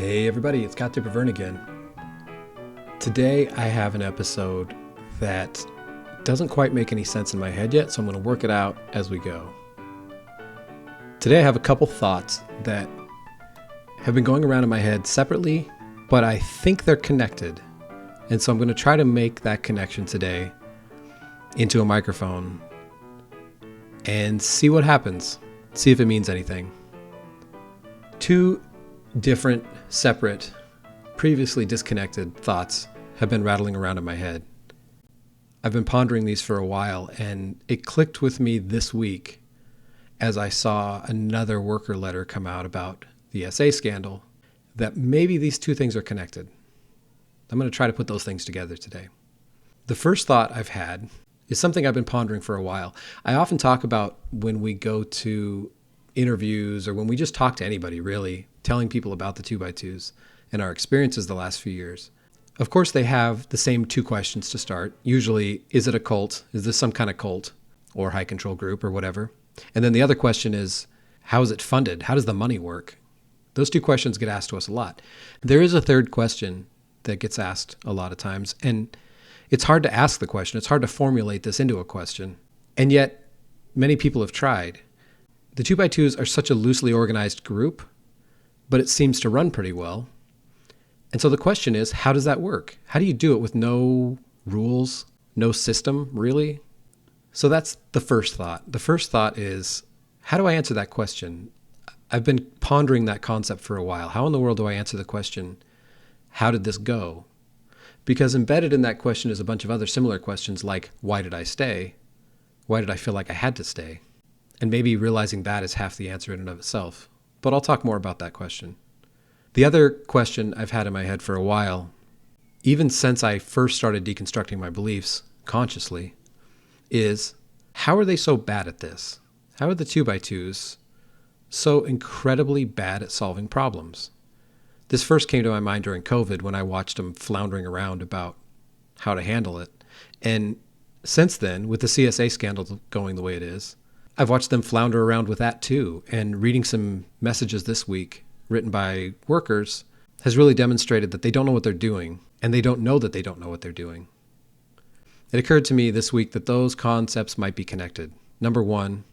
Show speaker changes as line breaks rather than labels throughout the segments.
Hey everybody, it's CowTipper Vern again. Today I have an episode that doesn't quite make any sense in my head yet, so I'm going to work it out as we go. Today I have a couple thoughts that have been going around in my head separately, but I think they're connected. And so I'm going to try to make that connection today into a microphone and see what happens. See if it means anything. Two different, separate, previously disconnected thoughts have been rattling around in my head. I've been pondering these for a while, and it clicked with me this week as I saw another worker letter come out about the SA scandal, that maybe these two things are connected. I'm going to try to put those things together today. The first thought I've had is something I've been pondering for a while. I often talk about when we go to interviews or when we just talk to anybody, really, telling people about the 2x2s and our experiences the last few years. Of course, they have the same two questions to start. Usually, is it a cult? Is this some kind of cult or high control group or whatever? And then the other question is, how is it funded? How does the money work? Those two questions get asked to us a lot. There is a third question that gets asked a lot of times, and it's hard to ask the question. It's hard to formulate this into a question. And yet, many people have tried. The 2x2s are such a loosely organized group, but it seems to run pretty well. And so the question is, how does that work? How do you do it with no rules, no system, really? So that's the first thought. The first thought is, how do I answer that question? I've been pondering that concept for a while. How in the world do I answer the question, how did this go? Because embedded in that question is a bunch of other similar questions like, why did I stay? Why did I feel like I had to stay? And maybe realizing that is half the answer in and of itself. But I'll talk more about that question. The other question I've had in my head for a while, even since I first started deconstructing my beliefs consciously, is how are they so bad at this? How are the 2x2s so incredibly bad at solving problems? This first came to my mind during COVID when I watched them floundering around about how to handle it. And since then, with the CSA scandal going the way it is, I've watched them flounder around with that too, and reading some messages this week written by workers has really demonstrated that they don't know what they're doing, and they don't know that they don't know what they're doing. It occurred to me this week that those concepts might be connected. Number one,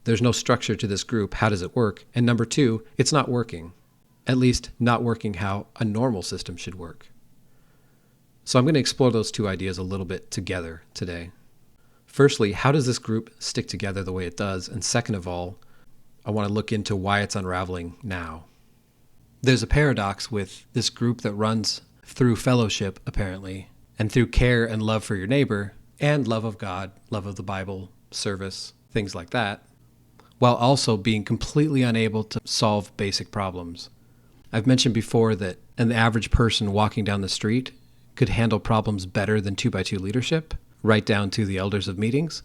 there's no structure to this group. How does it work? And number two, it's not working. At least not working how a normal system should work. So I'm going to explore those two ideas a little bit together today. Firstly, how does this group stick together the way it does? And second of all, I want to look into why it's unraveling now. There's a paradox with this group that runs through fellowship, apparently, and through care and love for your neighbor, and love of God, love of the Bible, service, things like that, while also being completely unable to solve basic problems. I've mentioned before that an average person walking down the street could handle problems better than 2x2 leadership, right down to the elders of meetings.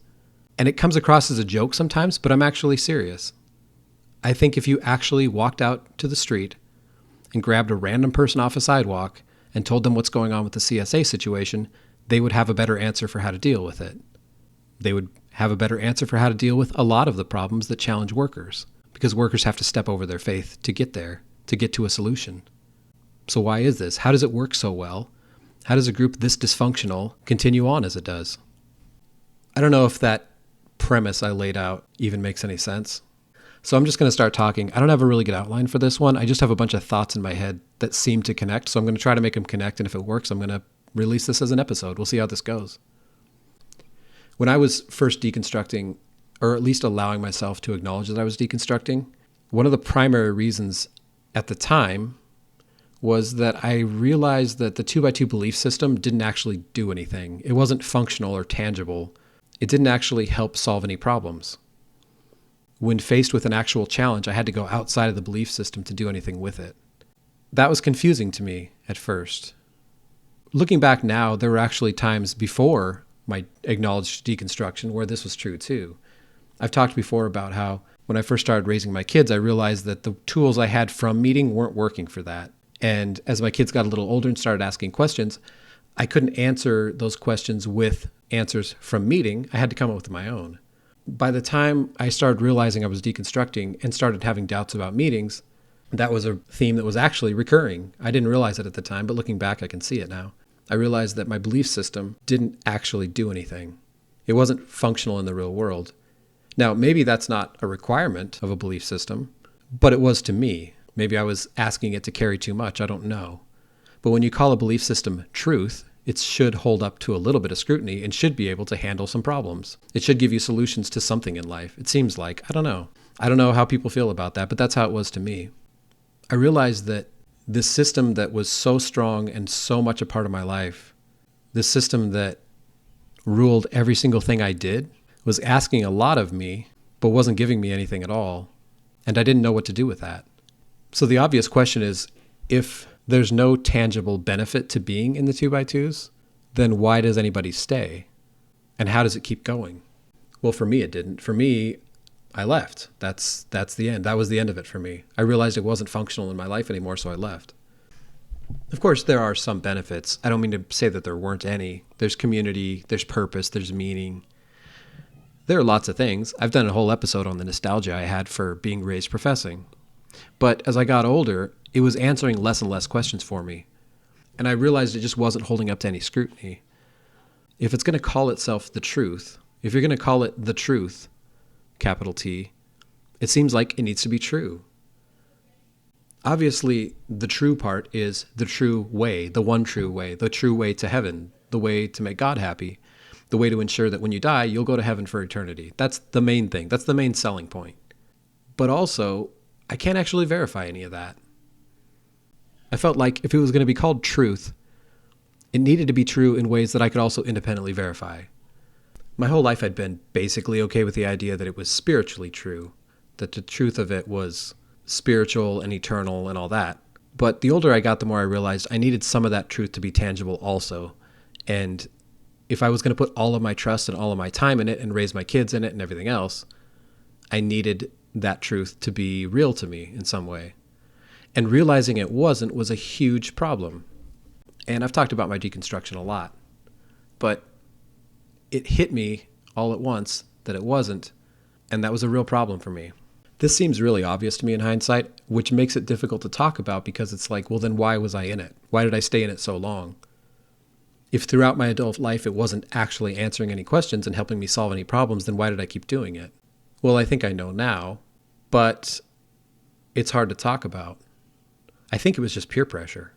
And it comes across as a joke sometimes, but I'm actually serious. I think if you actually walked out to the street and grabbed a random person off a sidewalk and told them what's going on with the CSA situation, they would have a better answer for how to deal with it. They would have a better answer for how to deal with a lot of the problems that challenge workers, because workers have to step over their faith to get there, to get to a solution. So why is this? How does it work so well? How does a group this dysfunctional continue on as it does? I don't know if that premise I laid out even makes any sense. So I'm just going to start talking. I don't have a really good outline for this one. I just have a bunch of thoughts in my head that seem to connect. So I'm going to try to make them connect. And if it works, I'm going to release this as an episode. We'll see how this goes. When I was first deconstructing, or at least allowing myself to acknowledge that I was deconstructing, one of the primary reasons at the time was that I realized that the 2x2 belief system didn't actually do anything. It wasn't functional or tangible. It didn't actually help solve any problems. When faced with an actual challenge, I had to go outside of the belief system to do anything with it. That was confusing to me at first. Looking back now, there were actually times before my acknowledged deconstruction where this was true too. I've talked before about how when I first started raising my kids, I realized that the tools I had from meeting weren't working for that. And as my kids got a little older and started asking questions, I couldn't answer those questions with answers from meeting. I had to come up with my own. By the time I started realizing I was deconstructing and started having doubts about meetings, That was a theme that was actually recurring. I didn't realize it at the time, but looking back, I can see it now. I realized that my belief system didn't actually do anything. It wasn't functional in the real world. Now, maybe that's not a requirement of a belief system, but it was to me. Maybe I was asking it to carry too much. I don't know. But when you call a belief system truth, it should hold up to a little bit of scrutiny and should be able to handle some problems. It should give you solutions to something in life. It seems like. I don't know. I don't know how people feel about that, but that's how it was to me. I realized that this system that was so strong and so much a part of my life, this system that ruled every single thing I did, was asking a lot of me, but wasn't giving me anything at all. And I didn't know what to do with that. So the obvious question is, if there's no tangible benefit to being in the 2x2s, then why does anybody stay? And how does it keep going? Well, for me, it didn't. For me, I left. That's the end. That was the end of it for me. I realized it wasn't functional in my life anymore, so I left. Of course, there are some benefits. I don't mean to say that there weren't any. There's community, there's purpose, there's meaning. There are lots of things. I've done a whole episode on the nostalgia I had for being raised professing. But as I got older, it was answering less and less questions for me. And I realized it just wasn't holding up to any scrutiny. If it's going to call itself the truth, if you're going to call it the truth, capital T, it seems like it needs to be true. Obviously, the true part is the true way, the one true way, the true way to heaven, the way to make God happy, the way to ensure that when you die, you'll go to heaven for eternity. That's the main thing. That's the main selling point. But also, I can't actually verify any of that. I felt like if it was going to be called truth, it needed to be true in ways that I could also independently verify. My whole life I'd been basically okay with the idea that it was spiritually true, that the truth of it was spiritual and eternal and all that. But the older I got, the more I realized I needed some of that truth to be tangible also. And if I was going to put all of my trust and all of my time in it and raise my kids in it and everything else, I needed that truth to be real to me in some way. And realizing it wasn't was a huge problem. And I've talked about my deconstruction a lot. But it hit me all at once that it wasn't, and that was a real problem for me. This seems really obvious to me in hindsight, which makes it difficult to talk about because it's like, well, then why was I in it? Why did I stay in it so long? If throughout my adult life it wasn't actually answering any questions and helping me solve any problems, then why did I keep doing it? Well, I think I know now, but it's hard to talk about. I think it was just peer pressure.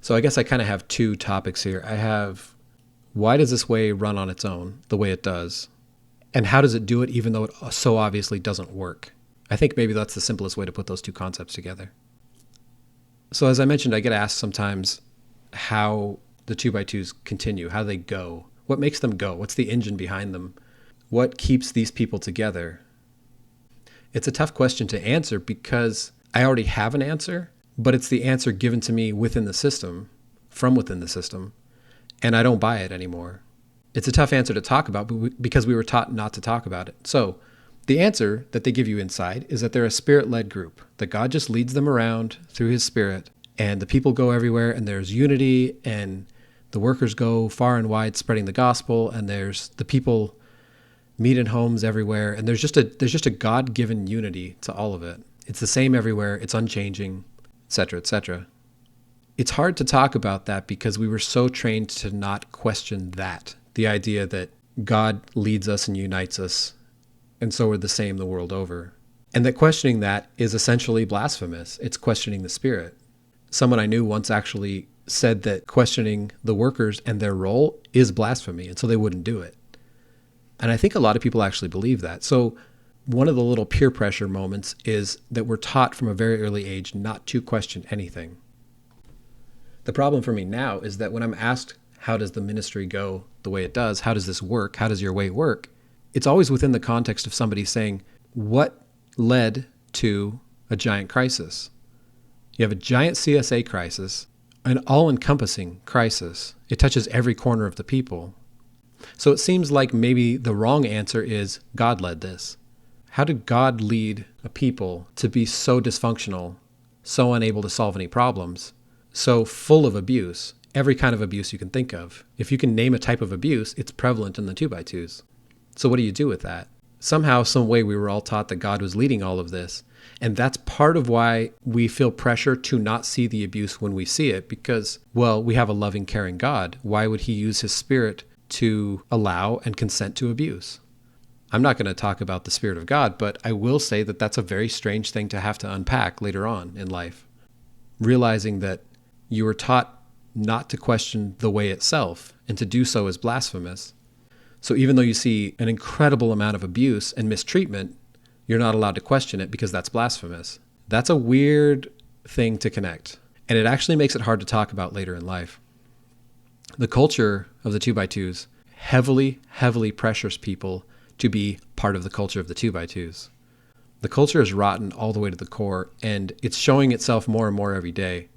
So I guess I kind of have two topics here. I have, why does this way run on its own the way it does? And how does it do it even though it so obviously doesn't work? I think maybe that's the simplest way to put those two concepts together. So as I mentioned, I get asked sometimes how the 2x2s continue, how they go. What makes them go? What's the engine behind them? What keeps these people together? It's a tough question to answer because I already have an answer, but it's the answer given to me within the system, from within the system, and I don't buy it anymore. It's a tough answer to talk about because we were taught not to talk about it. So the answer that they give you inside is that they're a spirit-led group, that God just leads them around through his spirit, and the people go everywhere, and there's unity, and the workers go far and wide spreading the gospel, and there's the people meet in homes everywhere, and there's just a God-given unity to all of it. It's the same everywhere, it's unchanging, etc., etc. It's hard to talk about that because we were so trained to not question that, the idea that God leads us and unites us, and so we're the same the world over. And that questioning that is essentially blasphemous. It's questioning the spirit. Someone I knew once actually said that questioning the workers and their role is blasphemy, and so they wouldn't do it. And I think a lot of people actually believe that. So one of the little peer pressure moments is that we're taught from a very early age not to question anything. The problem for me now is that when I'm asked, how does the ministry go the way it does? How does this work? How does your way work? It's always within the context of somebody saying, what led to a giant crisis? You have a giant CSA crisis, an all-encompassing crisis. It touches every corner of the people. So it seems like maybe the wrong answer is God led this. How did God lead a people to be so dysfunctional, so unable to solve any problems, so full of abuse, every kind of abuse you can think of? If you can name a type of abuse, it's prevalent in the 2x2s. So what do you do with that? Somehow, some way, we were all taught that God was leading all of this. And that's part of why we feel pressure to not see the abuse when we see it, because, well, we have a loving, caring God. Why would he use his spirit to allow and consent to abuse? I'm not going to talk about the Spirit of God, but I will say that that's a very strange thing to have to unpack later on in life. Realizing that you were taught not to question the way itself, and to do so is blasphemous. So even though you see an incredible amount of abuse and mistreatment, you're not allowed to question it because that's blasphemous. That's a weird thing to connect. And it actually makes it hard to talk about later in life. The culture of the 2x2s heavily, heavily pressures people to be part of the culture of the 2x2s. The culture is rotten all the way to the core, and it's showing itself more and more every day.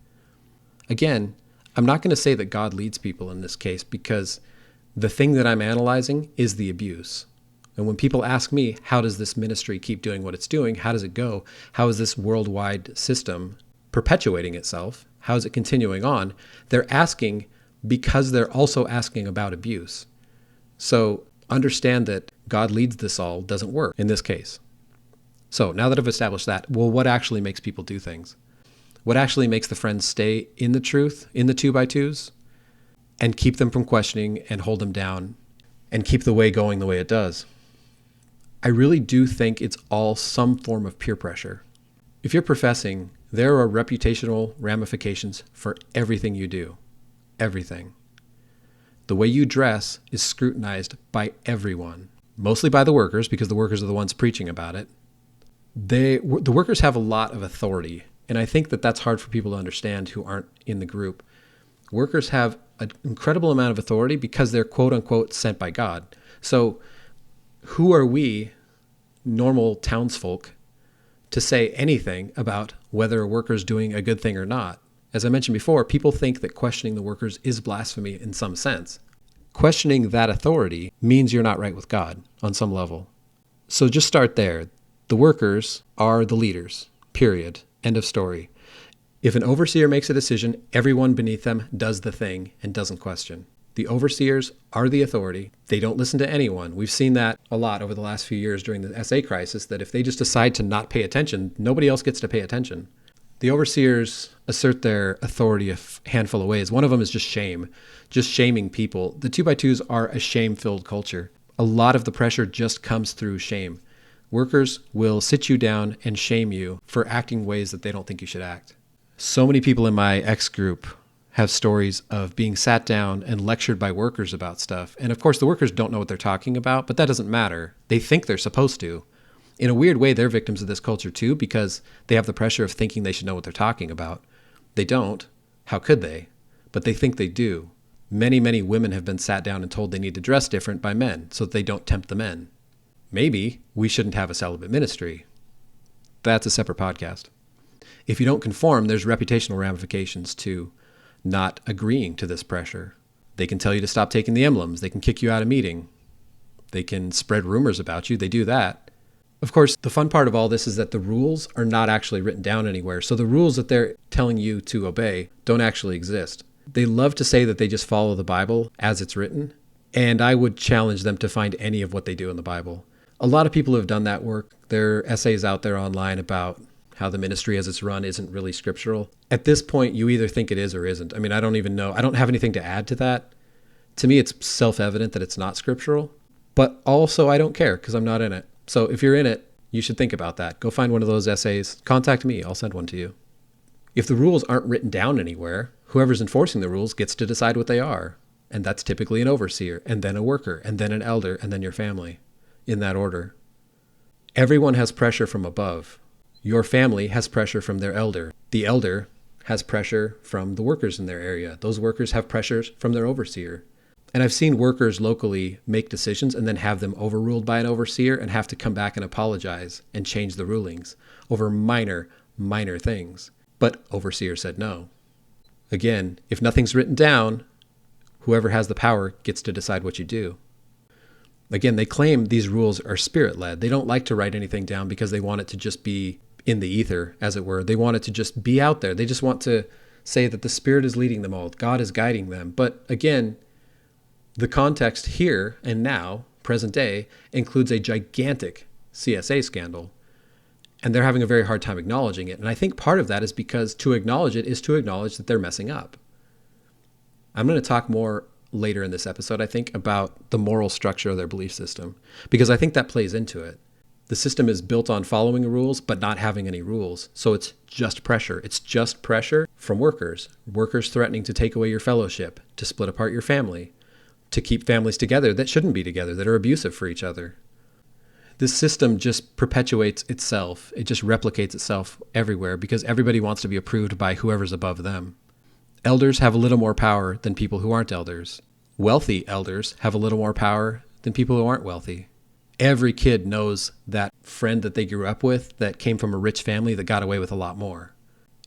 Again, I'm not going to say that God leads people in this case, because the thing that I'm analyzing is the abuse. And when people ask me, how does this ministry keep doing what it's doing? How does it go? How is this worldwide system perpetuating itself? How is it continuing on? They're asking because they're also asking about abuse. So understand that God leads this all doesn't work in this case. So now that I've established that, well, what actually makes people do things? What actually makes the friends stay in the truth, in the 2x2s, and keep them from questioning and hold them down and keep the way going the way it does? I really do think it's all some form of peer pressure. If you're professing, there are reputational ramifications for everything you do. Everything. The way you dress is scrutinized by everyone, mostly by the workers, because the workers are the ones preaching about it. The workers have a lot of authority, and I think that that's hard for people to understand who aren't in the group. Workers have an incredible amount of authority because they're quote unquote sent by God. So who are we, normal townsfolk, to say anything about whether a worker's doing a good thing or not? As I mentioned before, people think that questioning the workers is blasphemy in some sense. Questioning that authority means you're not right with God on some level. So just start there. The workers are the leaders, period. End of story. If an overseer makes a decision, everyone beneath them does the thing and doesn't question. The overseers are the authority. They don't listen to anyone. We've seen that a lot over the last few years during the SA crisis, that if they just decide to not pay attention, nobody else gets to pay attention. The overseers assert their authority a handful of ways. One of them is just shame, just shaming people. The 2x2s are a shame-filled culture. A lot of the pressure just comes through shame. Workers will sit you down and shame you for acting ways that they don't think you should act. So many people in my X group have stories of being sat down and lectured by workers about stuff. And of course, the workers don't know what they're talking about, but that doesn't matter. They think they're supposed to. In a weird way, they're victims of this culture too, because they have the pressure of thinking they should know what they're talking about. They don't. How could they? But they think they do. Many, many women have been sat down and told they need to dress different by men so that they don't tempt the men. Maybe we shouldn't have a celibate ministry. That's a separate podcast. If you don't conform, there's reputational ramifications to not agreeing to this pressure. They can tell you to stop taking the emblems. They can kick you out of meeting. They can spread rumors about you. They do that. Of course, the fun part of all this is that the rules are not actually written down anywhere. So the rules that they're telling you to obey don't actually exist. They love to say that they just follow the Bible as it's written. And I would challenge them to find any of what they do in the Bible. A lot of people who have done that work, there are essays out there online about how the ministry as it's run isn't really scriptural. At this point, you either think it is or isn't. I mean, I don't even know. I don't have anything to add to that. To me, it's self-evident that it's not scriptural. But also, I don't care because I'm not in it. So if you're in it, you should think about that. Go find one of those essays. Contact me. I'll send one to you. If the rules aren't written down anywhere, whoever's enforcing the rules gets to decide what they are. And that's typically an overseer, and then a worker, and then an elder, and then your family. In that order. Everyone has pressure from above. Your family has pressure from their elder. The elder has pressure from the workers in their area. Those workers have pressures from their overseer. And I've seen workers locally make decisions and then have them overruled by an overseer and have to come back and apologize and change the rulings over minor things. But overseer said no. Again, if nothing's written down, whoever has the power gets to decide what you do. Again, they claim these rules are spirit-led. They don't like to write anything down because they want it to just be in the ether, as it were. They want it to just be out there. They just want to say that the Spirit is leading them all. God is guiding them. But again, the context here and now present day, includes a gigantic CSA scandal. And they're having a very hard time acknowledging it. And I think part of that is because to acknowledge it is to acknowledge that they're messing up. I'm going to talk more later in this episode, I think, about the moral structure of their belief system, because I think that plays into it. The system is built on following rules, but not having any rules. So it's just pressure. It's just pressure from workers threatening to take away your fellowship, to split apart your family, to keep families together that shouldn't be together, that are abusive for each other. This system just perpetuates itself. It just replicates itself everywhere because everybody wants to be approved by whoever's above them. Elders have a little more power than people who aren't elders. Wealthy elders have a little more power than people who aren't wealthy. Every kid knows that friend that they grew up with that came from a rich family that got away with a lot more.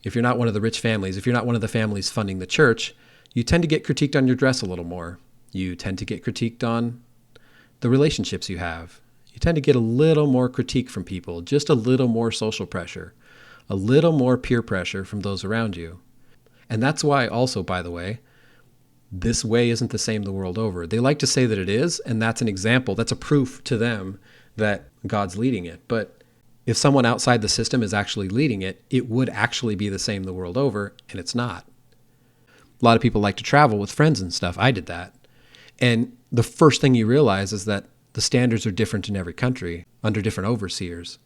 If you're not one of the rich families, if you're not one of the families funding the church, you tend to get critiqued on your dress a little more. You tend to get critiqued on the relationships you have. You tend to get a little more critique from people, just a little more social pressure, a little more peer pressure from those around you. And that's why also, by the way, this way isn't the same the world over. They like to say that it is, and that's an example, that's a proof to them that God's leading it. But if someone outside the system is actually leading it, it would actually be the same the world over, and it's not. A lot of people like to travel with friends and stuff. I did that. And the first thing you realize is that the standards are different in every country under different overseers.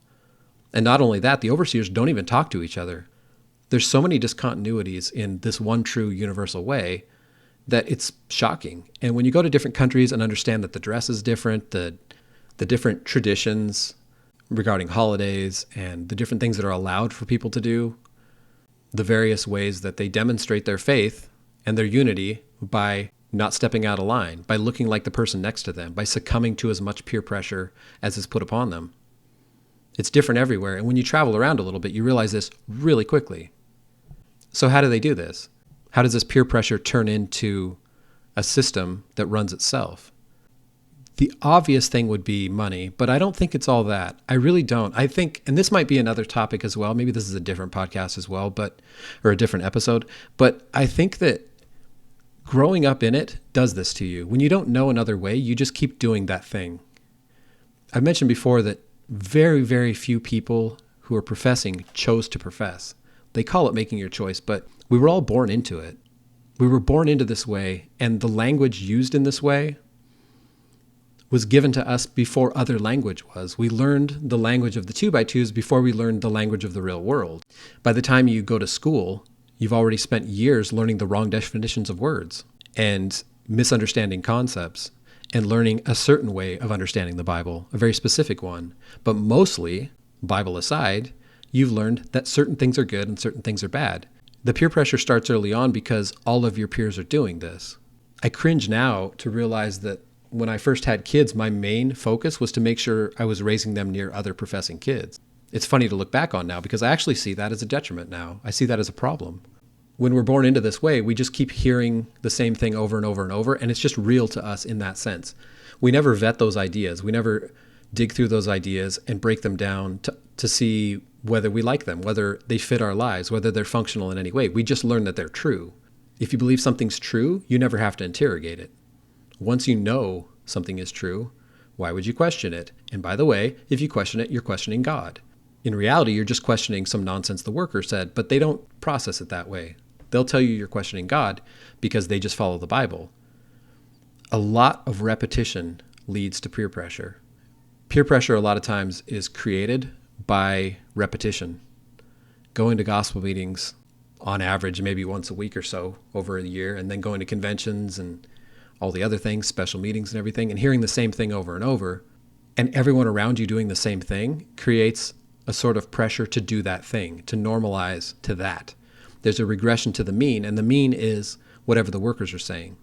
And not only that, the overseers don't even talk to each other. There's so many discontinuities in this one true universal way that it's shocking. And when you go to different countries and understand that the dress is different, the different traditions regarding holidays and the different things that are allowed for people to do, the various ways that they demonstrate their faith and their unity by not stepping out of line, by looking like the person next to them, by succumbing to as much peer pressure as is put upon them. It's different everywhere. And when you travel around a little bit, you realize this really quickly. So how do they do this? How does this peer pressure turn into a system that runs itself? The obvious thing would be money, but I don't think it's all that. I really don't. I think, and this might be another topic as well, maybe this is a different podcast as well, or a different episode, but I think that growing up in it does this to you. When you don't know another way, you just keep doing that thing. I've mentioned before that very, very few people who are professing chose to profess. They call it making your choice, but we were all born into it. We were born into this way, and the language used in this way was given to us before other language was. We learned the language of the 2x2s before we learned the language of the real world. By the time you go to school, you've already spent years learning the wrong definitions of words and misunderstanding concepts and learning a certain way of understanding the Bible, a very specific one. But mostly, Bible aside, you've learned that certain things are good and certain things are bad. The peer pressure starts early on because all of your peers are doing this. I cringe now to realize that when I first had kids, my main focus was to make sure I was raising them near other professing kids. It's funny to look back on now because I actually see that as a detriment now. I see that as a problem. When we're born into this way, we just keep hearing the same thing over and over and over, and it's just real to us in that sense. We never vet those ideas. We never dig through those ideas and break them down to see whether we like them, whether they fit our lives, whether they're functional in any way. We just learn that they're true. If you believe something's true, you never have to interrogate it. Once you know something is true, why would you question it? And by the way, if you question it, you're questioning God. In reality, you're just questioning some nonsense the worker said, but they don't process it that way. They'll tell you you're questioning God because they just follow the Bible. A lot of repetition leads to peer pressure. Peer pressure a lot of times is created by repetition. Going to gospel meetings on average maybe once a week or so over a year, and then going to conventions and all the other things, special meetings and everything, and hearing the same thing over and over, and everyone around you doing the same thing creates a sort of pressure to do that thing, to normalize to that. There's a regression to the mean, and the mean is whatever the workers are saying.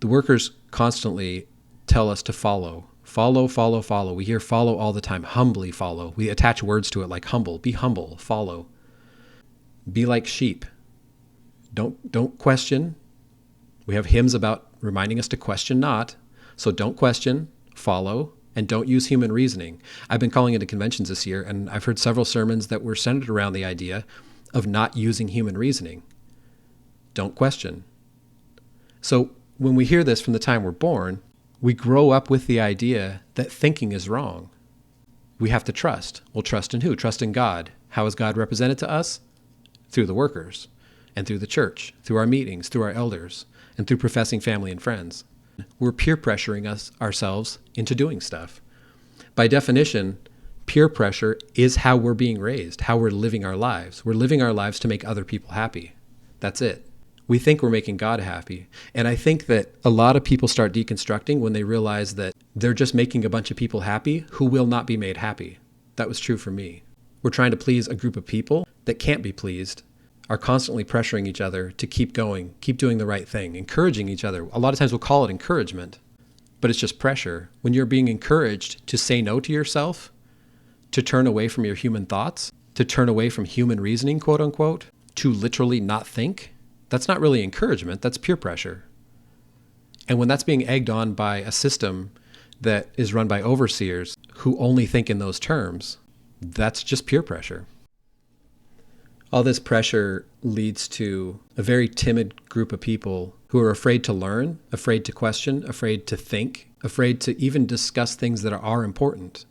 The workers constantly tell us to follow. Follow, follow, follow. We hear follow all the time. Humbly follow. We attach words to it like humble. Be humble. Follow. Be like sheep. Don't question. We have hymns about reminding us to question not. So don't question, follow, and don't use human reasoning. I've been calling into conventions this year, and I've heard several sermons that were centered around the idea of not using human reasoning. Don't question. So when we hear this from the time we're born, We grow up with the idea that thinking is wrong. We have to trust. Well, trust in who? Trust in God. How is God represented to us? Through the workers, and through the church, through our meetings, through our elders, and through professing family and friends. We're peer pressuring ourselves into doing stuff. By definition, peer pressure is how we're being raised, how we're living our lives. We're living our lives to make other people happy. That's it. We think we're making God happy. And I think that a lot of people start deconstructing when they realize that they're just making a bunch of people happy who will not be made happy. That was true for me. We're trying to please a group of people that can't be pleased, are constantly pressuring each other to keep going, keep doing the right thing, encouraging each other. A lot of times we'll call it encouragement, but it's just pressure. When you're being encouraged to say no to yourself, to turn away from your human thoughts, to turn away from human reasoning, quote unquote, to literally not think, that's not really encouragement, that's peer pressure. And when that's being egged on by a system that is run by overseers who only think in those terms, that's just peer pressure. All this pressure leads to a very timid group of people who are afraid to learn, afraid to question, afraid to think, afraid to even discuss things that are important.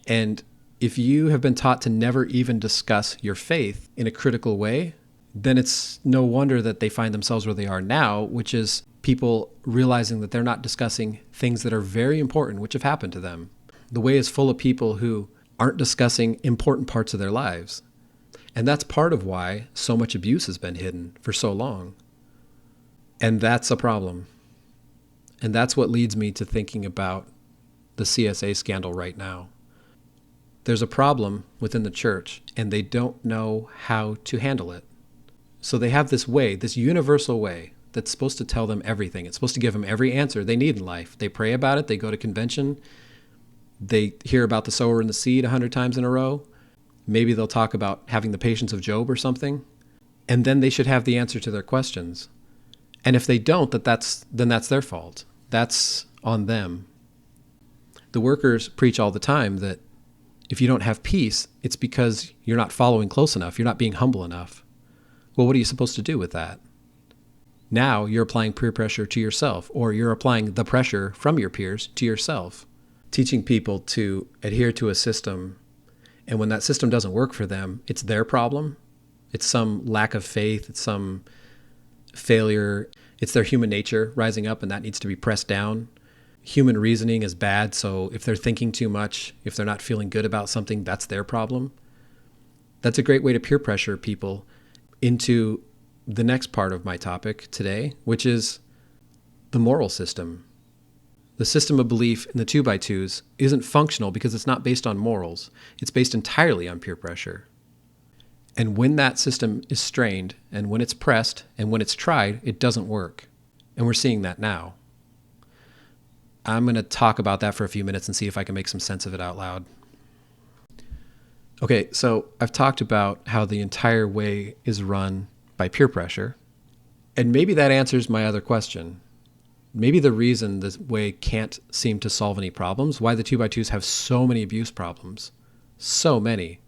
And if you have been taught to never even discuss your faith in a critical way, then it's no wonder that they find themselves where they are now, which is people realizing that they're not discussing things that are very important, which have happened to them. The way is full of people who aren't discussing important parts of their lives. And that's part of why so much abuse has been hidden for so long. And that's a problem. And that's what leads me to thinking about the CSA scandal right now. There's a problem within the church, and they don't know how to handle it. So they have this way, this universal way, that's supposed to tell them everything. It's supposed to give them every answer they need in life. They pray about it, they go to convention, they hear about the sower and the seed 100 times in a row. Maybe they'll talk about having the patience of Job or something. And then they should have the answer to their questions. And if they don't, then that's their fault. That's on them. The workers preach all the time that if you don't have peace, it's because you're not following close enough. You're not being humble enough. Well, what are you supposed to do with that? Now you're applying peer pressure to yourself, or you're applying the pressure from your peers to yourself. Teaching people to adhere to a system, and when that system doesn't work for them, it's their problem. It's some lack of faith. It's some failure. It's their human nature rising up, and that needs to be pressed down. Human reasoning is bad, so if they're thinking too much, if they're not feeling good about something, that's their problem. That's a great way to peer pressure people into the next part of my topic today, which is the moral system. The system of belief in the 2x2s isn't functional because it's not based on morals. It's based entirely on peer pressure. And when that system is strained, and when it's pressed, and when it's tried, it doesn't work. And we're seeing that now. I'm going to talk about that for a few minutes and see if I can make some sense of it out loud. Okay, so I've talked about how the entire way is run by peer pressure. And maybe that answers my other question. Maybe the reason this way can't seem to solve any problems, why the 2x2s have so many abuse problems, so many.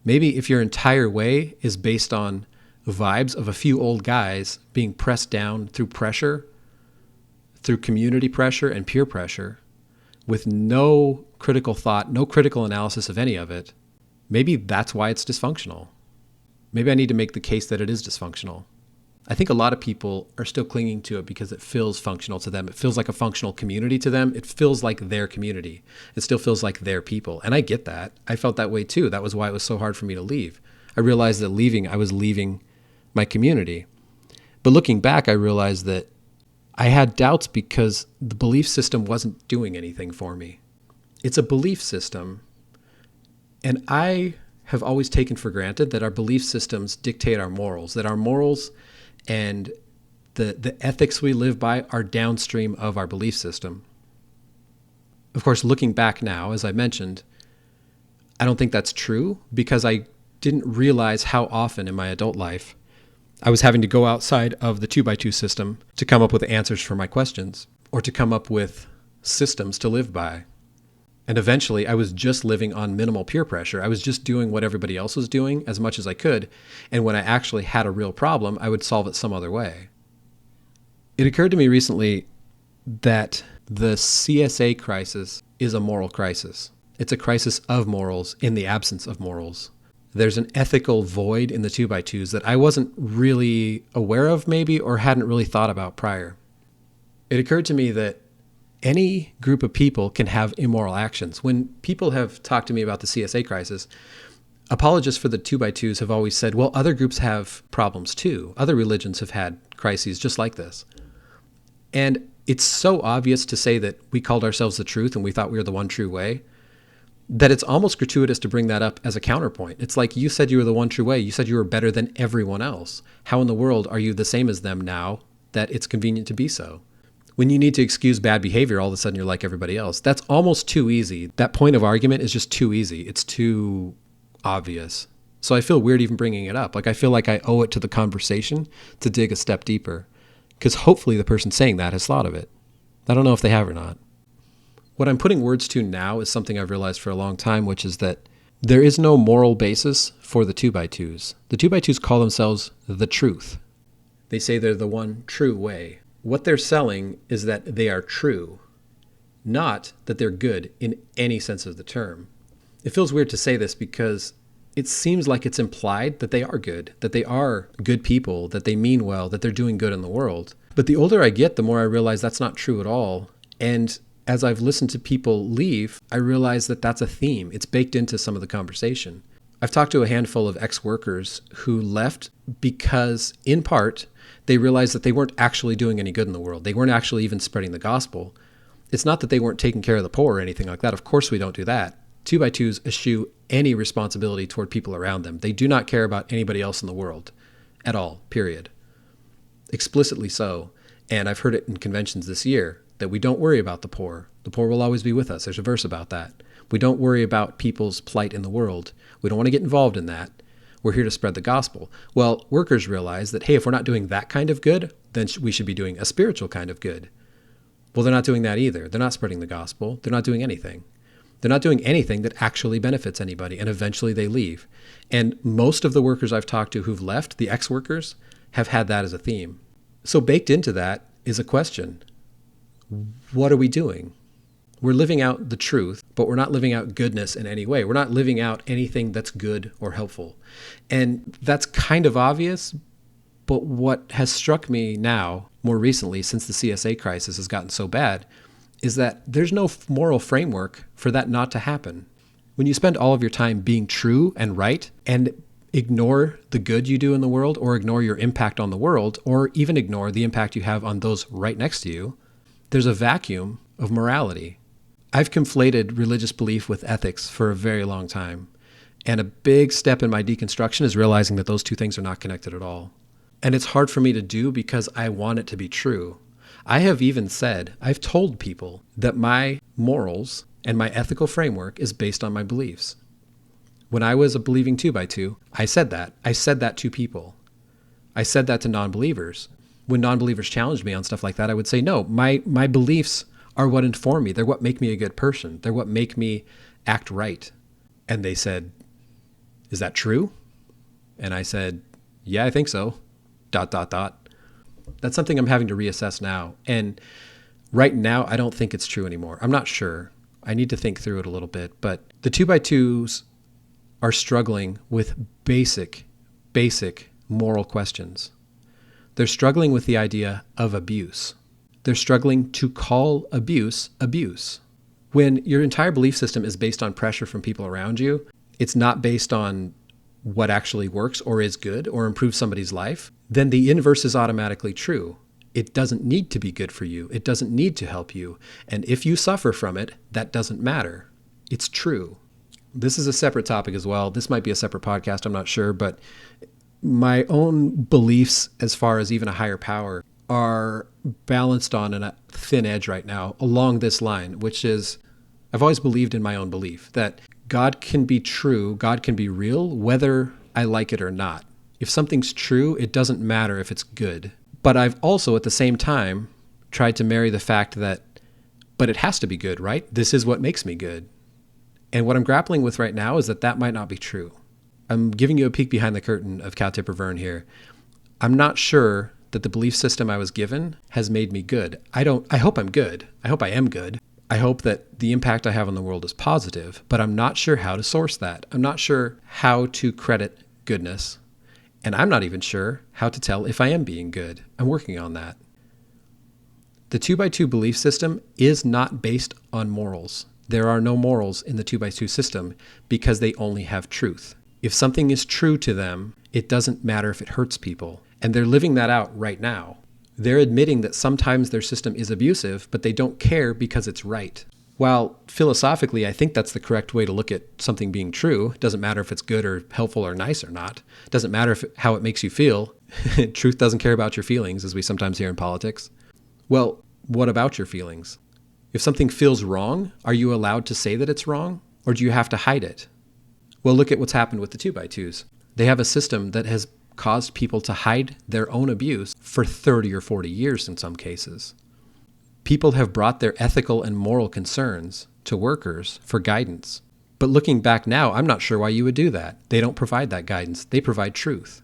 Maybe if your entire way is based on vibes of a few old guys being pressed down through pressure, through community pressure and peer pressure, with no critical thought, no critical analysis of any of it, maybe that's why it's dysfunctional. Maybe I need to make the case that it is dysfunctional. I think a lot of people are still clinging to it because it feels functional to them. It feels like a functional community to them. It feels like their community. It still feels like their people. And I get that. I felt that way too. That was why it was so hard for me to leave. I realized that I was leaving my community. But looking back, I realized that I had doubts because the belief system wasn't doing anything for me. It's a belief system. And I have always taken for granted that our belief systems dictate our morals, that our morals and the ethics we live by are downstream of our belief system. Of course, looking back now, as I mentioned, I don't think that's true because I didn't realize how often in my adult life I was having to go outside of the 2x2 system to come up with answers for my questions or to come up with systems to live by. And eventually, I was just living on minimal peer pressure. I was just doing what everybody else was doing as much as I could. And when I actually had a real problem, I would solve it some other way. It occurred to me recently that The CSA crisis is a moral crisis. It's a crisis of morals in the absence of morals. There's an ethical void in the 2x2s that I wasn't really aware of maybe or hadn't really thought about prior. It occurred to me that any group of people can have immoral actions. When people have talked to me about the CSA crisis, apologists for the 2x2s have always said, well, other groups have problems too. Other religions have had crises just like this. And it's so obvious to say that we called ourselves the truth and we thought we were the one true way, that it's almost gratuitous to bring that up as a counterpoint. It's like, you said you were the one true way. You said you were better than everyone else. How in the world are you the same as them now that it's convenient to be so? When you need to excuse bad behavior, all of a sudden you're like everybody else. That's almost too easy. That point of argument is just too easy. It's too obvious. So I feel weird even bringing it up. Like, I feel like I owe it to the conversation to dig a step deeper, because hopefully the person saying that has thought of it. I don't know if they have or not. What I'm putting words to now is something I've realized for a long time, which is that there is no moral basis for the 2x2s. The 2x2s call themselves the truth. They say they're the one true way. What they're selling is that they are true, not that they're good in any sense of the term. It feels weird to say this because it seems like it's implied that they are good, that they are good people, that they mean well, that they're doing good in the world. But the older I get, the more I realize that's not true at all. And as I've listened to people leave, I realize that that's a theme. It's baked into some of the conversation. I've talked to a handful of ex-workers who left because, in part, they realized that they weren't actually doing any good in the world. They weren't actually even spreading the gospel. It's not that they weren't taking care of the poor or anything like that. Of course we don't do that. 2x2s eschew any responsibility toward people around them. They do not care about anybody else in the world at all, period. Explicitly so. And I've heard it in conventions this year, that we don't worry about the poor. The poor will always be with us. There's a verse about that. We don't worry about people's plight in the world. We don't want to get involved in that. We're here to spread the gospel. Well, workers realize that, hey, if we're not doing that kind of good, then we should be doing a spiritual kind of good. Well, they're not doing that either. They're not spreading the gospel. They're not doing anything. They're not doing anything that actually benefits anybody, and eventually they leave. And most of the workers I've talked to who've left, the ex-workers, have had that as a theme. So baked into that is a question. What are we doing? We're living out the truth, but we're not living out goodness in any way. We're not living out anything that's good or helpful. And that's kind of obvious, but what has struck me now, more recently, since the CSA crisis has gotten so bad, is that there's no moral framework for that not to happen. When you spend all of your time being true and right and ignore the good you do in the world, or ignore your impact on the world, or even ignore the impact you have on those right next to you, there's a vacuum of morality. I've conflated religious belief with ethics for a very long time. And a big step in my deconstruction is realizing that those two things are not connected at all. And it's hard for me to do because I want it to be true. I have even said, I've told people that my morals and my ethical framework is based on my beliefs. When I was a believing 2x2, I said that. I said that to people. I said that to non-believers. When non-believers challenged me on stuff like that, I would say, no, my beliefs are what inform me. They're what make me a good person. They're what make me act right. And they said, is that true? And I said, yeah, I think so. ... That's something I'm having to reassess now. And right now, I don't think it's true anymore. I'm not sure. I need to think through it a little bit. But the 2x2s are struggling with basic moral questions. They're struggling with the idea of abuse. They're struggling to call abuse abuse. When your entire belief system is based on pressure from people around you, it's not based on what actually works or is good or improves somebody's life, then the inverse is automatically true. It doesn't need to be good for you. It doesn't need to help you. And if you suffer from it, that doesn't matter. It's true. This is a separate topic as well. This might be a separate podcast, I'm not sure, but my own beliefs as far as even a higher power are balanced on a thin edge right now along this line, which is, I've always believed in my own belief that God can be true, God can be real, whether I like it or not. If something's true, it doesn't matter if it's good. But I've also, at the same time, tried to marry the fact that, but it has to be good, right? This is what makes me good. And what I'm grappling with right now is that might not be true. I'm giving you a peek behind the curtain of CowTipper Vern here. I'm not sure that the belief system I was given has made me good. I hope I'm good. I hope I am good. I hope that the impact I have on the world is positive, but I'm not sure how to source that. I'm not sure how to credit goodness. And I'm not even sure how to tell if I am being good. I'm working on that. The 2x2 belief system is not based on morals. There are no morals in the 2x2 system because they only have truth. If something is true to them, it doesn't matter if it hurts people. And they're living that out right now. They're admitting that sometimes their system is abusive, but they don't care because it's right. While philosophically, I think that's the correct way to look at something being true. It doesn't matter if it's good or helpful or nice or not. It doesn't matter how it makes you feel. Truth doesn't care about your feelings, as we sometimes hear in politics. Well, what about your feelings? If something feels wrong, are you allowed to say that it's wrong? Or do you have to hide it? Well, look at what's happened with the 2x2s. They have a system that has caused people to hide their own abuse for 30 or 40 years in some cases. People have brought their ethical and moral concerns to workers for guidance. But looking back now, I'm not sure why you would do that. They don't provide that guidance. They provide truth.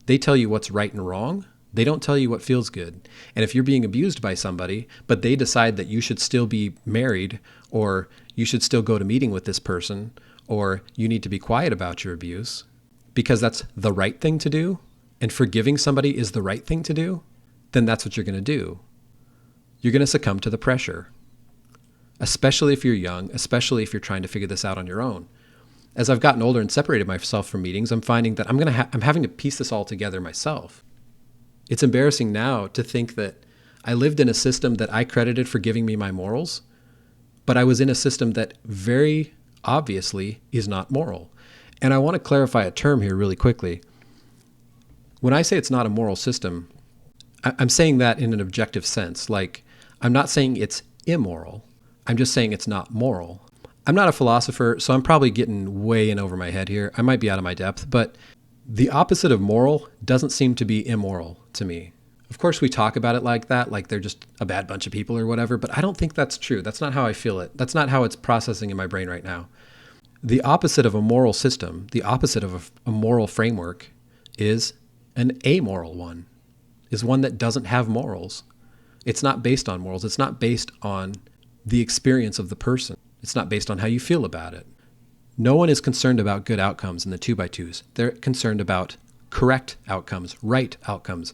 They tell you what's right and wrong. They don't tell you what feels good. And if you're being abused by somebody, but they decide that you should still be married, or you should still go to meeting with this person, or you need to be quiet about your abuse, because that's the right thing to do, and forgiving somebody is the right thing to do, then that's what you're going to do. You're going to succumb to the pressure, especially if you're young, especially if you're trying to figure this out on your own. As I've gotten older and separated myself from meetings, I'm finding that I'm having to piece this all together myself. It's embarrassing now to think that I lived in a system that I credited for giving me my morals, but I was in a system that very obviously is not moral. And I want to clarify a term here really quickly. When I say it's not a moral system, I'm saying that in an objective sense. Like, I'm not saying it's immoral. I'm just saying it's not moral. I'm not a philosopher, so I'm probably getting way in over my head here. I might be out of my depth, but the opposite of moral doesn't seem to be immoral to me. Of course, we talk about it like that, like they're just a bad bunch of people or whatever, but I don't think that's true. That's not how I feel it. That's not how it's processing in my brain right now. The opposite of a moral system, the opposite of a moral framework, is an amoral one, is one that doesn't have morals. It's not based on morals. It's not based on the experience of the person. It's not based on how you feel about it. No one is concerned about good outcomes in the 2x2s. They're concerned about correct outcomes, right outcomes.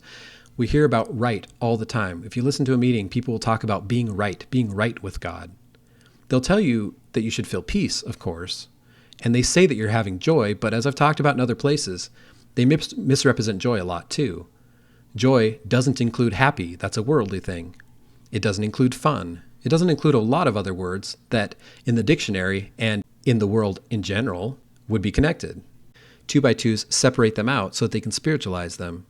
We hear about right all the time. If you listen to a meeting, people will talk about being right with God. They'll tell you that you should feel peace, of course, and they say that you're having joy, but as I've talked about in other places, they misrepresent joy a lot too. Joy doesn't include happy. That's a worldly thing. It doesn't include fun. It doesn't include a lot of other words that in the dictionary and in the world in general would be connected. 2x2s separate them out so that they can spiritualize them.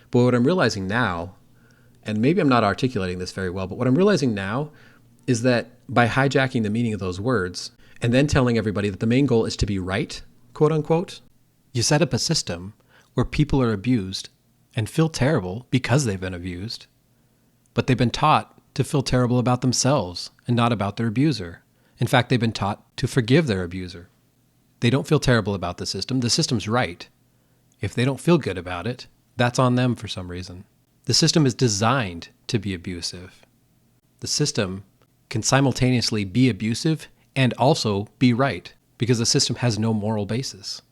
But what I'm realizing now, and maybe I'm not articulating this very well, but what I'm realizing now is that by hijacking the meaning of those words and then telling everybody that the main goal is to be right, quote unquote, you set up a system where people are abused and feel terrible because they've been abused, but they've been taught to feel terrible about themselves and not about their abuser. In fact, they've been taught to forgive their abuser. They don't feel terrible about the system. The system's right. If they don't feel good about it, that's on them for some reason. The system is designed to be abusive. The system can simultaneously be abusive and also be right because the system has no moral basis.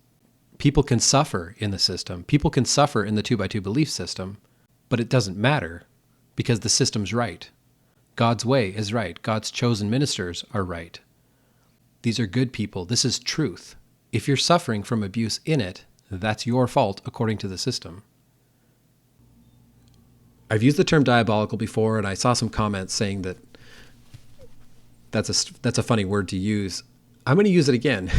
People can suffer in the system. People can suffer in the 2x2 belief system, but it doesn't matter because the system's right. God's way is right. God's chosen ministers are right. These are good people. This is truth. If you're suffering from abuse in it, that's your fault according to the system. I've used the term diabolical before, and I saw some comments saying that that's a funny word to use. I'm going to use it again.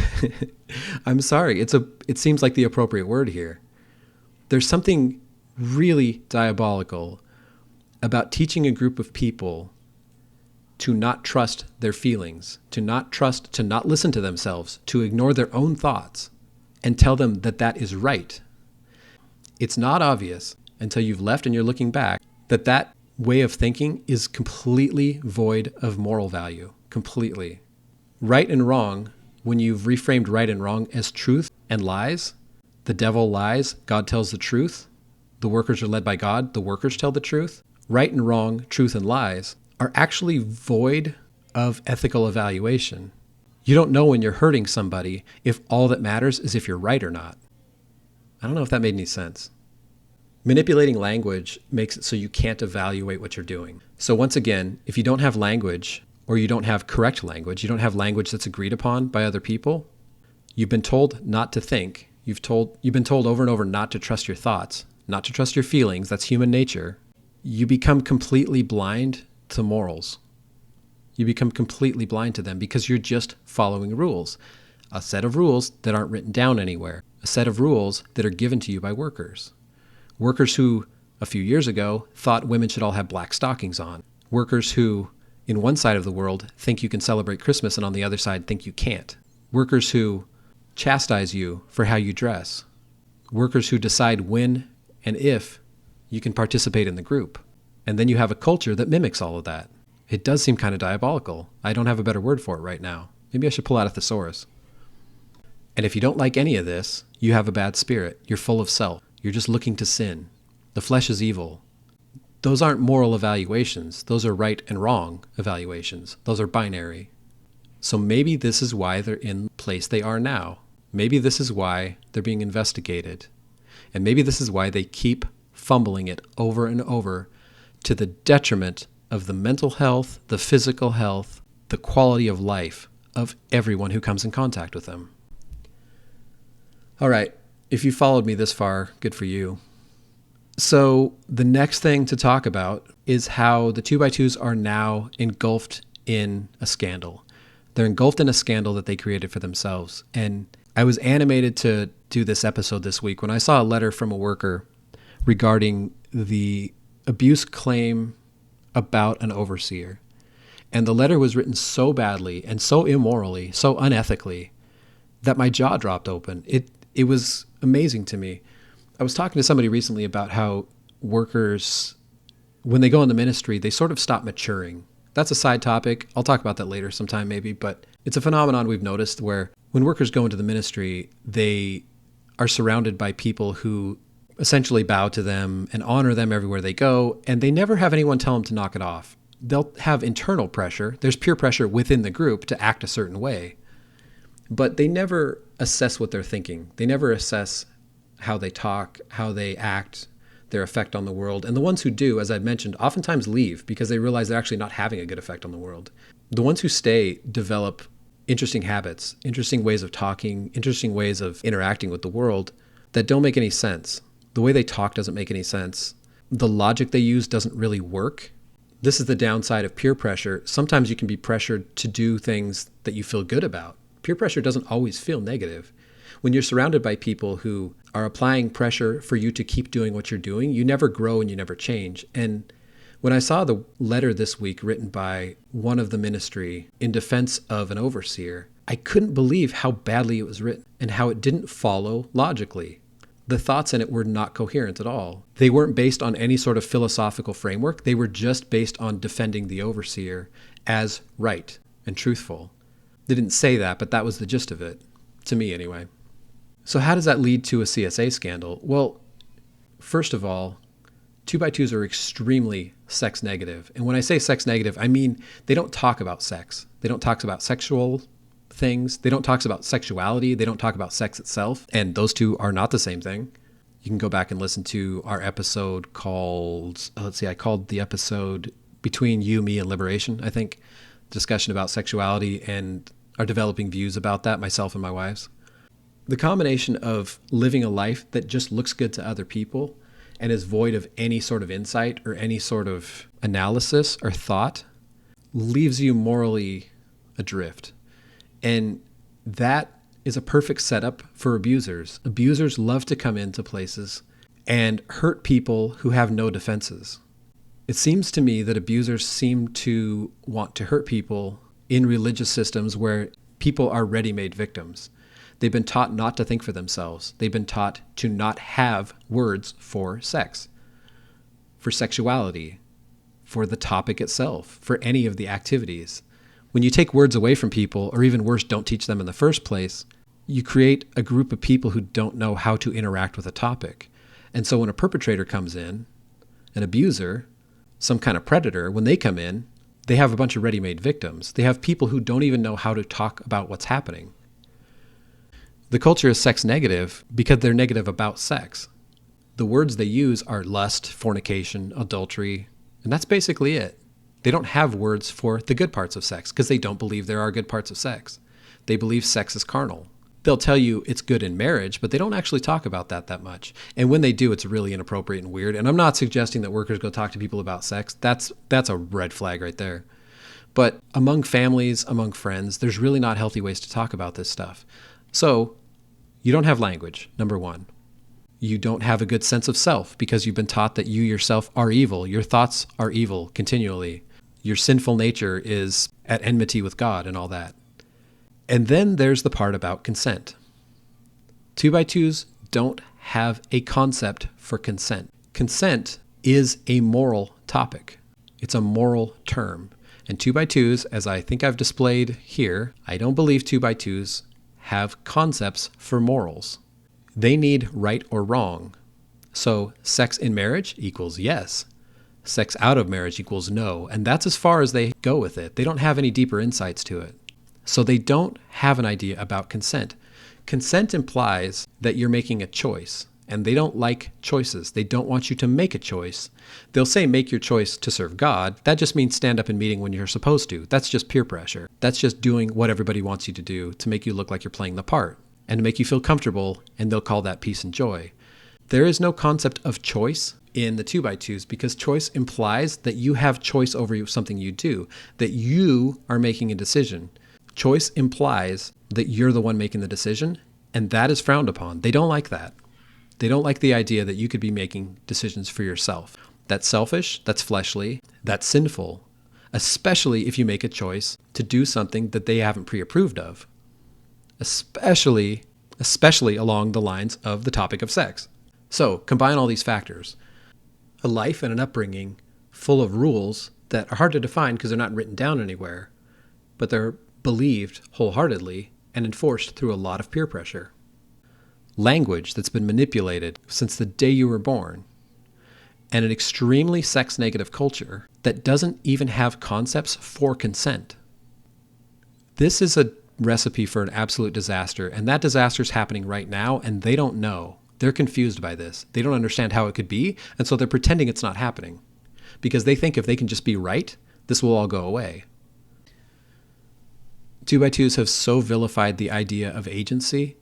I'm sorry. It seems like the appropriate word here. There's something really diabolical about teaching a group of people to not trust their feelings, to not listen to themselves, to ignore their own thoughts, and tell them that that is right. It's not obvious until you've left and you're looking back that that way of thinking is completely void of moral value, completely. Right and wrong, when you've reframed right and wrong as truth and lies, the devil lies, God tells the truth, the workers are led by God, the workers tell the truth, right and wrong, truth and lies, are actually void of ethical evaluation. You don't know when you're hurting somebody if all that matters is if you're right or not. I don't know if that made any sense. Manipulating language makes it so you can't evaluate what you're doing. So once again, if you don't have language, or you don't have correct language, you don't have language that's agreed upon by other people, you've been told not to think, you've been told over and over not to trust your thoughts, not to trust your feelings, that's human nature, you become completely blind to morals. You become completely blind to them because you're just following rules. A set of rules that aren't written down anywhere. A set of rules that are given to you by workers. Workers who, a few years ago, thought women should all have black stockings on. Workers who, in one side of the world, think you can celebrate Christmas and on the other side think you can't. Workers who chastise you for how you dress. Workers who decide when and if you can participate in the group. And then you have a culture that mimics all of that. It does seem kind of diabolical. I don't have a better word for it right now. Maybe I should pull out a thesaurus. And if you don't like any of this, you have a bad spirit. You're full of self. You're just looking to sin. The flesh is evil. Those aren't moral evaluations. Those are right and wrong evaluations. Those are binary. So maybe this is why they're in the place they are now. Maybe this is why they're being investigated. And maybe this is why they keep fumbling it over and over to the detriment of the mental health, the physical health, the quality of life of everyone who comes in contact with them. All right, if you followed me this far, good for you. So the next thing to talk about is how the 2x2s are now engulfed in a scandal. They're engulfed in a scandal that they created for themselves. And I was animated to do this episode this week when I saw a letter from a worker regarding the abuse claim about an overseer. And the letter was written so badly and so immorally, so unethically, that my jaw dropped open. It was amazing to me. I was talking to somebody recently about how workers, when they go into ministry, they sort of stop maturing. That's a side topic. I'll talk about that later sometime maybe, but it's a phenomenon we've noticed where when workers go into the ministry, they are surrounded by people who essentially bow to them and honor them everywhere they go, and they never have anyone tell them to knock it off. They'll have internal pressure. There's peer pressure within the group to act a certain way, but they never assess what they're thinking. They never assess how they talk, how they act, their effect on the world. And the ones who do, as I've mentioned, oftentimes leave because they realize they're actually not having a good effect on the world. The ones who stay develop interesting habits, interesting ways of talking, interesting ways of interacting with the world that don't make any sense. The way they talk doesn't make any sense. The logic they use doesn't really work. This is the downside of peer pressure. Sometimes you can be pressured to do things that you feel good about. Peer pressure doesn't always feel negative. When you're surrounded by people who are applying pressure for you to keep doing what you're doing, you never grow and you never change. And when I saw the letter this week written by one of the ministry in defense of an overseer, I couldn't believe how badly it was written and how it didn't follow logically. The thoughts in it were not coherent at all. They weren't based on any sort of philosophical framework. They were just based on defending the overseer as right and truthful. They didn't say that, but that was the gist of it, to me anyway. So how does that lead to a CSA scandal? Well, first of all, 2x2s are extremely sex negative. And when I say sex negative, I mean they don't talk about sex. They don't talk about sexual things. They don't talk about sexuality. They don't talk about sex itself. And those two are not the same thing. You can go back and listen to our episode called, I called the episode Between You, Me, and Liberation, I think. Discussion about sexuality and our developing views about that, myself and my wife's. The combination of living a life that just looks good to other people and is void of any sort of insight or any sort of analysis or thought leaves you morally adrift. And that is a perfect setup for abusers. Abusers love to come into places and hurt people who have no defenses. It seems to me that abusers seem to want to hurt people in religious systems where people are ready-made victims. They've been taught not to think for themselves. They've been taught to not have words for sex, for sexuality, for the topic itself, for any of the activities. When you take words away from people, or even worse, don't teach them in the first place, you create a group of people who don't know how to interact with a topic, And so when a perpetrator comes in, an abuser, some kind of predator, when they come in, they have a bunch of ready-made victims. They have people who don't even know how to talk about what's happening. The culture is sex negative because they're negative about sex. The words they use are lust, fornication, adultery, and that's basically it. They don't have words for the good parts of sex because they don't believe there are good parts of sex. They believe sex is carnal. They'll tell you it's good in marriage, but they don't actually talk about that much. And when they do, it's really inappropriate and weird. And I'm not suggesting that workers go talk to people about sex. That's a red flag right there. But among families, among friends, there's really not healthy ways to talk about this stuff. So you don't have language, number one. You don't have a good sense of self because you've been taught that you yourself are evil. Your thoughts are evil continually. Your sinful nature is at enmity with God and all that. And then there's the part about consent. 2x2s don't have a concept for consent. Consent is a moral topic. It's a moral term. And 2x2s, as I think I've displayed here, I don't believe 2x2s have concepts for morals. They need right or wrong. So sex in marriage equals yes. Sex out of marriage equals no. And that's as far as they go with it. They don't have any deeper insights to it. So they don't have an idea about consent. Consent implies that you're making a choice, and they don't like choices. They don't want you to make a choice. They'll say make your choice to serve God. That just means stand up in meeting when you're supposed to. That's just peer pressure. That's just doing what everybody wants you to do to make you look like you're playing the part and to make you feel comfortable, and they'll call that peace and joy. There is no concept of choice in the 2x2s because choice implies that you have choice over something you do, that you are making a decision. Choice implies that you're the one making the decision, and that is frowned upon. They don't like that. They don't like the idea that you could be making decisions for yourself. That's selfish, that's fleshly, that's sinful, especially if you make a choice to do something that they haven't pre-approved of, especially along the lines of the topic of sex. So combine all these factors. A life and an upbringing full of rules that are hard to define because they're not written down anywhere, but they're believed wholeheartedly and enforced through a lot of peer pressure. Language that's been manipulated since the day you were born, and an extremely sex-negative culture that doesn't even have concepts for consent. This is a recipe for an absolute disaster, and that disaster is happening right now, and they don't know. They're confused by this. They don't understand how it could be, and so they're pretending it's not happening because they think if they can just be right, this will all go away. 2x2s have so vilified the idea of agency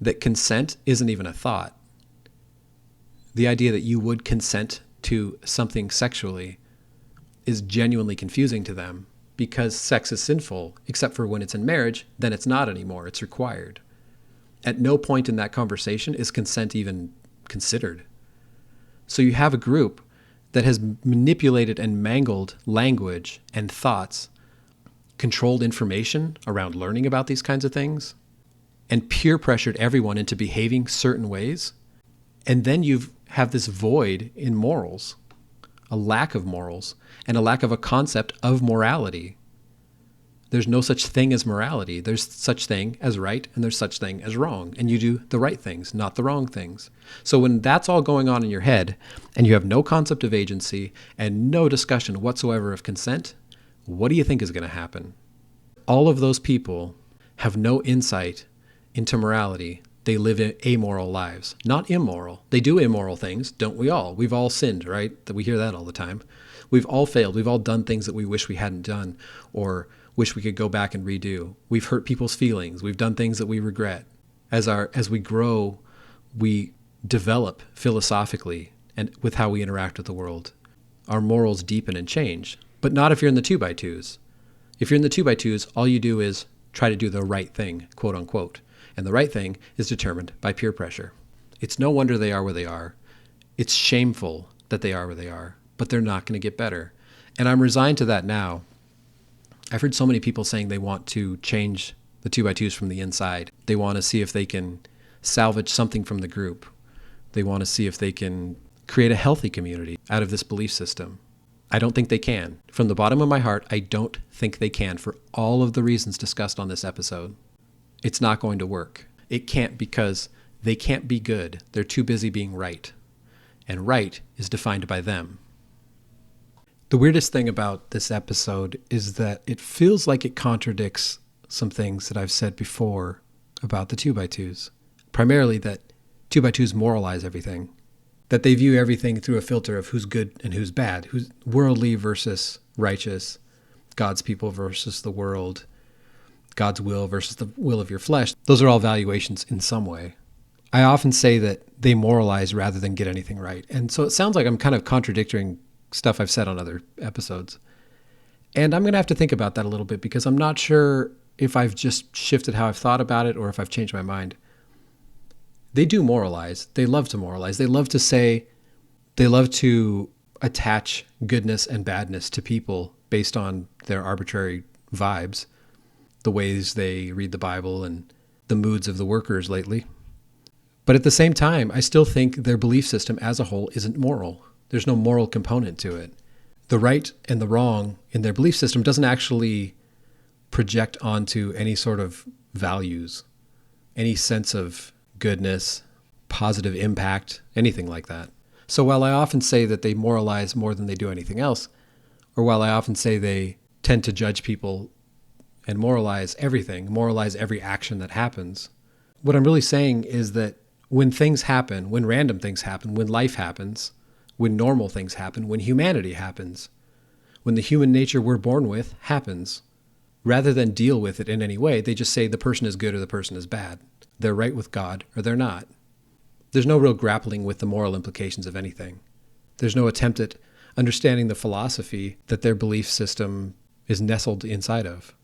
that consent isn't even a thought. The idea that you would consent to something sexually is genuinely confusing to them because sex is sinful, except for when it's in marriage, then it's not anymore. It's required. At no point in that conversation is consent even considered. So you have a group that has manipulated and mangled language and thoughts, controlled information around learning about these kinds of things, and peer pressured everyone into behaving certain ways. And then you have this void in morals, a lack of morals, and a lack of a concept of morality. There's no such thing as morality. There's such thing as right, and there's such thing as wrong. And you do the right things, not the wrong things. So when that's all going on in your head, and you have no concept of agency, and no discussion whatsoever of consent, what do you think is going to happen? All of those people have no insight into morality. They live amoral lives, not immoral. They do immoral things, don't we all? We've all sinned, right? We hear that all the time. We've all failed. We've all done things that we wish we hadn't done or wish we could go back and redo. We've hurt people's feelings. We've done things that we regret. As we grow, we develop philosophically and with how we interact with the world. Our morals deepen and change, but not if you're in the 2x2s. If you're in the 2x2s, all you do is try to do the right thing, quote unquote. And the right thing is determined by peer pressure. It's no wonder they are where they are. It's shameful that they are where they are, but they're not going to get better. And I'm resigned to that now. I've heard so many people saying they want to change the 2x2s from the inside. They want to see if they can salvage something from the group. They want to see if they can create a healthy community out of this belief system. I don't think they can. From the bottom of my heart, I don't think they can for all of the reasons discussed on this episode. It's not going to work. It can't because they can't be good. They're too busy being right. and right is defined by them. The weirdest thing about this episode is that it feels like it contradicts some things that I've said before about the 2x2s. Primarily that 2x2s moralize everything, that they view everything through a filter of who's good and who's bad, who's worldly versus righteous, God's people versus the world, God's will versus the will of your flesh. Those are all valuations in some way. I often say that they moralize rather than get anything right. And so it sounds like I'm kind of contradicting stuff I've said on other episodes. And I'm going to have to think about that a little bit because I'm not sure if I've just shifted how I've thought about it or if I've changed my mind. They do moralize. They love to moralize. They love to attach goodness and badness to people based on their arbitrary vibes, the ways they read the Bible and the moods of the workers lately. But at the same time, I still think their belief system as a whole isn't moral. There's no moral component to it. The right and the wrong in their belief system doesn't actually project onto any sort of values, any sense of goodness, positive impact, anything like that. So while I often say that they moralize more than they do anything else, or while I often say they tend to judge people and moralize everything, moralize every action that happens, what I'm really saying is that when things happen, when random things happen, when life happens, when normal things happen, when humanity happens, when the human nature we're born with happens, rather than deal with it in any way, they just say the person is good or the person is bad. They're right with God or they're not. There's no real grappling with the moral implications of anything. There's no attempt at understanding the philosophy that their belief system is nestled inside of.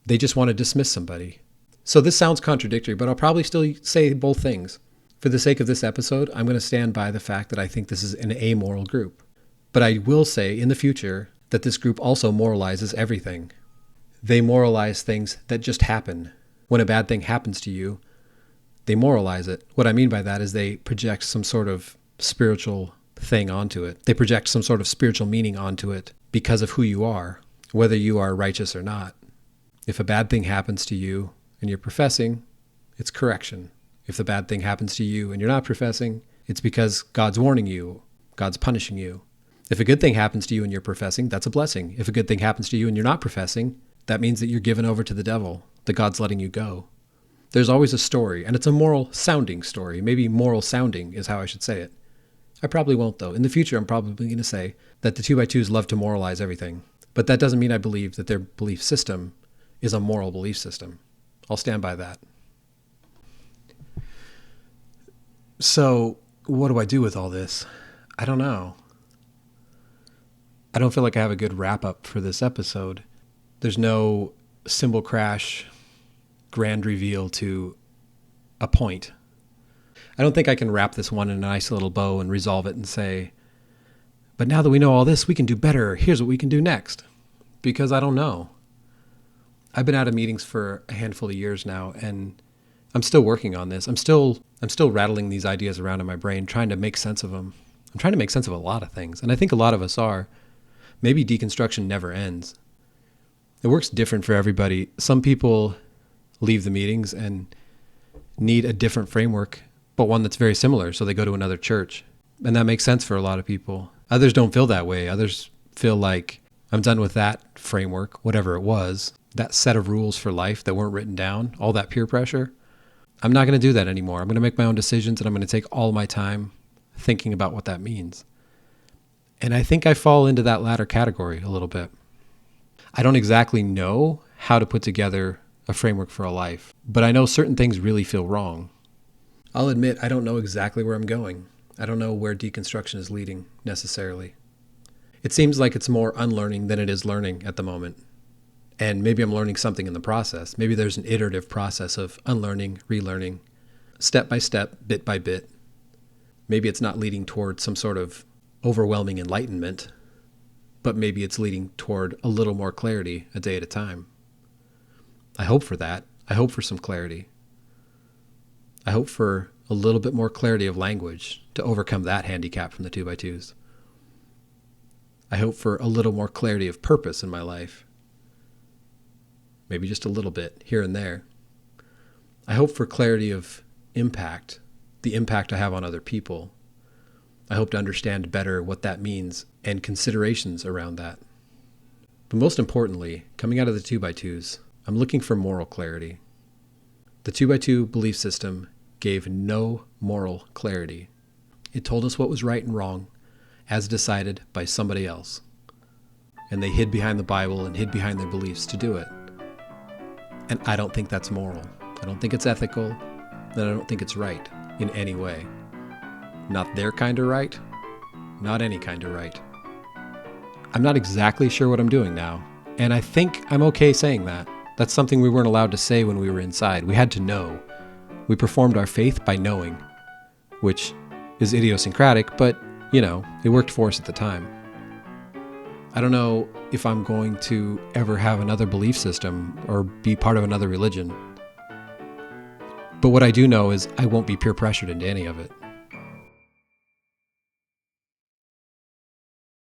They just want to dismiss somebody. So this sounds contradictory, but I'll probably still say both things. For the sake of this episode, I'm going to stand by the fact that I think this is an amoral group. But I will say in the future that this group also moralizes everything. They moralize things that just happen. When a bad thing happens to you, they moralize it. What I mean by that is they project some sort of spiritual thing onto it. They project some sort of spiritual meaning onto it because of who you are, whether you are righteous or not. If a bad thing happens to you and you're professing, it's correction. If the bad thing happens to you and you're not professing, it's because God's warning you, God's punishing you. If a good thing happens to you and you're professing, that's a blessing. If a good thing happens to you and you're not professing, that means that you're given over to the devil, that God's letting you go. There's always a story, and it's a moral sounding story. Maybe moral sounding is how I should say it. I probably won't, though. In the future, I'm probably going to say that the 2x2s love to moralize everything. But that doesn't mean I believe that their belief system is a moral belief system. I'll stand by that. So, what do I do with all this? I don't know. I don't feel like I have a good wrap-up for this episode. There's no cymbal crash, grand reveal to a point. I don't think I can wrap this one in a nice little bow and resolve it and say, but now that we know all this, we can do better. Here's what we can do next. Because I don't know. I've been out of meetings for a handful of years now, and I'm still working on this. I'm still rattling these ideas around in my brain, trying to make sense of them. I'm trying to make sense of a lot of things, and I think a lot of us are. Maybe deconstruction never ends. It works different for everybody. Some people leave the meetings and need a different framework, but one that's very similar, so they go to another church. And that makes sense for a lot of people. Others don't feel that way. Others feel like, I'm done with that framework, whatever it was, that set of rules for life that weren't written down, all that peer pressure. I'm not going to do that anymore. I'm going to make my own decisions, and I'm going to take all my time thinking about what that means. And I think I fall into that latter category a little bit. I don't exactly know how to put together a framework for a life, but I know certain things really feel wrong. I'll admit I don't know exactly where I'm going. I don't know where deconstruction is leading necessarily. It seems like it's more unlearning than it is learning at the moment. And maybe I'm learning something in the process. Maybe there's an iterative process of unlearning, relearning, step by step, bit by bit. Maybe it's not leading toward some sort of overwhelming enlightenment, but maybe it's leading toward a little more clarity a day at a time. I hope for that. I hope for some clarity. I hope for a little bit more clarity of language to overcome that handicap from the 2x2s. I hope for a little more clarity of purpose in my life. Maybe just a little bit here and there. I hope for clarity of impact, the impact I have on other people. I hope to understand better what that means and considerations around that. But most importantly, coming out of the 2x2s, I'm looking for moral clarity. The 2x2 belief system gave no moral clarity. It told us what was right and wrong, as decided by somebody else. And they hid behind the Bible and hid behind their beliefs to do it. And I don't think that's moral. I don't think it's ethical, and I don't think it's right in any way. Not their kind of right, not any kind of right. I'm not exactly sure what I'm doing now, and I think I'm okay saying that. That's something we weren't allowed to say when we were inside. We had to know. We performed our faith by knowing, which is idiosyncratic, but, it worked for us at the time. I don't know if I'm going to ever have another belief system or be part of another religion. But what I do know is I won't be peer pressured into any of it.